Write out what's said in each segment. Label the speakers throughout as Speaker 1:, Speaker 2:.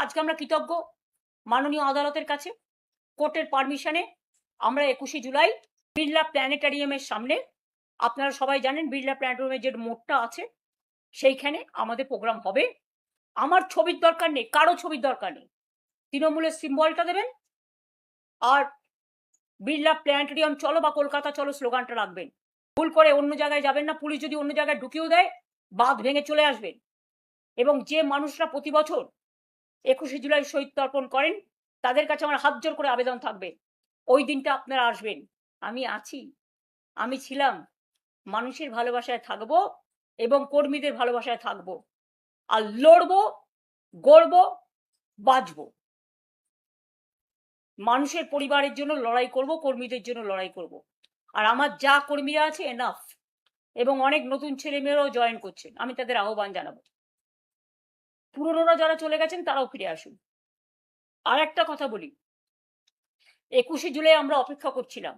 Speaker 1: আজকে আমরা কৃতজ্ঞ মাননীয় আদালতের কাছে। কোর্টের পারমিশনে আমরা 21শে জুলাই বিড়লা প্ল্যানেটারিয়ামের সামনে, আপনারা সবাই জানেন বিড়লা প্ল্যানেটারিয়ামের যে মোড়টা আছে সেইখানে আমাদের প্রোগ্রাম হবে। আমার ছবির দরকার নেই, কারো ছবির দরকার নেই। তৃণমূলের সিম্বলটা দেবেন আর বিড়লা প্ল্যানেটারিয়াম চলো বা কলকাতা চলো স্লোগানটা রাখবেন। ভুল করে অন্য জায়গায় যাবেন না। পুলিশ যদি অন্য জায়গায় ঢুকিয়েও দেয়, বাঁধ ভেঙে চলে আসবেন। এবং যে মানুষরা প্রতি বছর 21শে জুলাই শহীদ তর্পণ করেন তাদের কাছে আমার হাত জোর করে আবেদন থাকবে, ওই দিনটা আপনারা আসবেন। আমি আছি, আমি ছিলাম, মানুষের ভালোবাসায় থাকবো এবং কর্মীদের ভালোবাসায় থাকবো, আর লড়বো, গড়বো, বাঁচবো। মানুষের পরিবারের জন্য লড়াই করব, কর্মীদের জন্য লড়াই করব। আর আমার যা কর্মীরা আছে এনাফ, এবং অনেক নতুন ছেলেমেয়েরাও জয়েন করছেন, আমি তাদের আহ্বান জানাবো। পুরনোরা যারা চলে গেছেন তারাও ফিরে আসুন। আর একটা কথা বলি, 21শে জুলাই আমরা অপেক্ষা করছিলাম।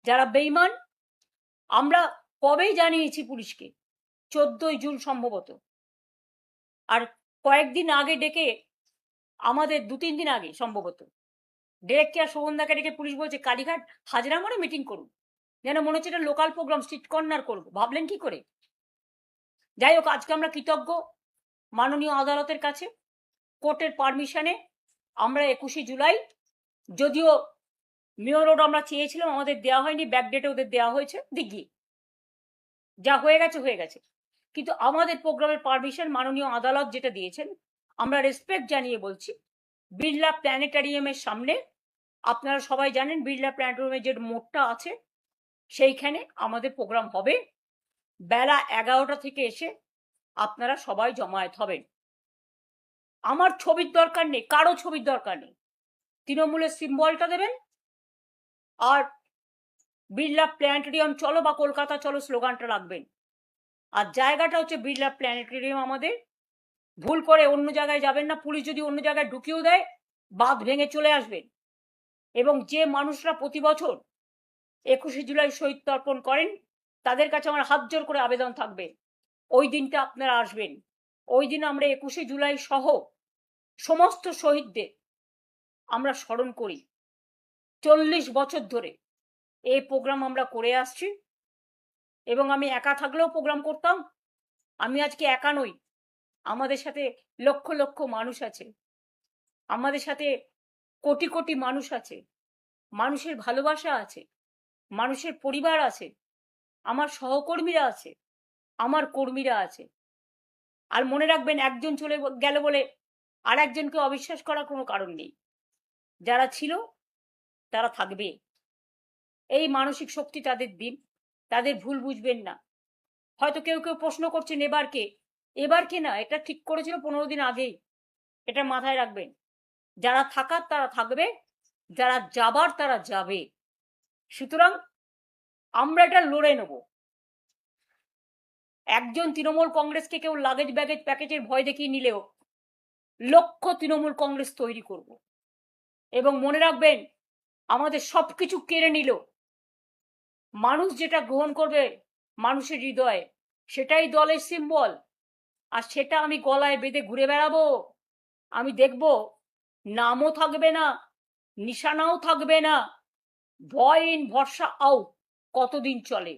Speaker 1: যারা বেঈমান, আমরা কবেই জানিয়েছি পুলিশকে, 14ই জুন সম্ভবত। আর কয়েকদিন আগে ডেকে, আমাদের 2-3 দিন আগে সম্ভবত ডিরেক্টর আর শোভনদাকে ডেকে পুলিশ বলছে কালীঘাট হাজরা মোড়ে মিটিং করুন। যেন মনে হচ্ছে এটা লোকাল প্রোগ্রাম, স্ট্রিট কর্নার করবো। ভাবলেন কি করে? যাই হোক, আজকে আমরা কৃতজ্ঞ মাননীয় আদালতের কাছে। কোর্টের পারমিশনে আমরা 21শে জুলাই, যদিও মেয়র রোড আমরা চেয়েছিলাম, আমাদের দেওয়া হয়নি, ব্যাকডেটে ওদের দেওয়া হয়েছে, দিঘি যা হয়ে গেছে হয়ে গেছে। কিন্তু আমাদের প্রোগ্রামের পারমিশন মাননীয় আদালত যেটা দিয়েছেন, আমরা রেসপেক্ট জানিয়ে বলছি, বিড়লা প্ল্যানেটারিয়ামের সামনে, আপনারা সবাই জানেন বিড়লা প্ল্যানেটারিয়ামের যে মোড়টা আছে সেইখানে আমাদের প্রোগ্রাম হবে। বেলা 11টা থেকে এসে আপনারা সবাই জমায়েত হবেন। আমার ছবির দরকার নেই, কারো ছবির দরকার নেই। তৃণমূলের সিম্বলটা দেবেন আর বিড়লা প্ল্যানেটারিয়াম চলো বা কলকাতা চলো স্লোগানটা রাখবেন। আর জায়গাটা হচ্ছে বিড়লা প্ল্যানেটারিয়াম আমাদের। ভুল করে অন্য জায়গায় যাবেন না। পুলিশ যদি অন্য জায়গায় ঢুকিয়েও দেয়, বাঁধ ভেঙে চলে আসবেন। এবং যে মানুষরা প্রতি বছর 21শে জুলাই শহীদ তর্পণ করেন তাদের কাছে আমার হাত জোর করে আবেদন থাকবে, ওই দিনটা আপনারা আসবেন। ওই দিন আমরা 21শে জুলাই সহ সমস্ত শহীদদের আমরা স্মরণ করি। 40 বছর ধরে এই প্রোগ্রাম আমরা করে আসছি, এবং আমি একা থাকলেও প্রোগ্রাম করতাম। আমি আজকে একা নই, আমাদের সাথে লক্ষ লক্ষ মানুষ আছে, আমাদের সাথে কোটি কোটি মানুষ আছে, মানুষের ভালোবাসা আছে, মানুষের পরিবার আছে, আমার সহকর্মীরা আছে, আমার কর্মীরা আছে। আর মনে রাখবেন, একজন চলে গেল বলে আর একজনকে অবিশ্বাস করার কোনো কারণ নেই। যারা ছিল তারা থাকবে। এই মানসিক শক্তি তাদের দিন, তাদের ভুল বুঝবেন না। হয়তো কেউ কেউ প্রশ্ন করছেন এবার কে না, এটা ঠিক করেছিল 15 দিন আগেই, এটা মাথায় রাখবেন। যারা থাকার তারা থাকবে, যারা যাবার তারা যাবে। সুতরাং আমরা এটা লড়ে নেব। একজন তৃণমূল কংগ্রেসকে কেউ লাগেজ ব্যাগেজ প্যাকেজের ভয় দেখিয়ে নিলেও লক্ষ তৃণমূল কংগ্রেস তৈরি করব। এবং মনে রাখবেন, আমাদের সবকিছু কেড়ে নিল, মানুষ যেটা গ্রহণ করবে মানুষের হৃদয়ে, সেটাই দলের সিম্বল। আর সেটা আমি গলায় বেঁধে ঘুরে বেড়াবো। আমি দেখব নামও থাকবে না, নিশানাও থাকবে না। ভয় ইন ভরসা আউট কতদিন চলে।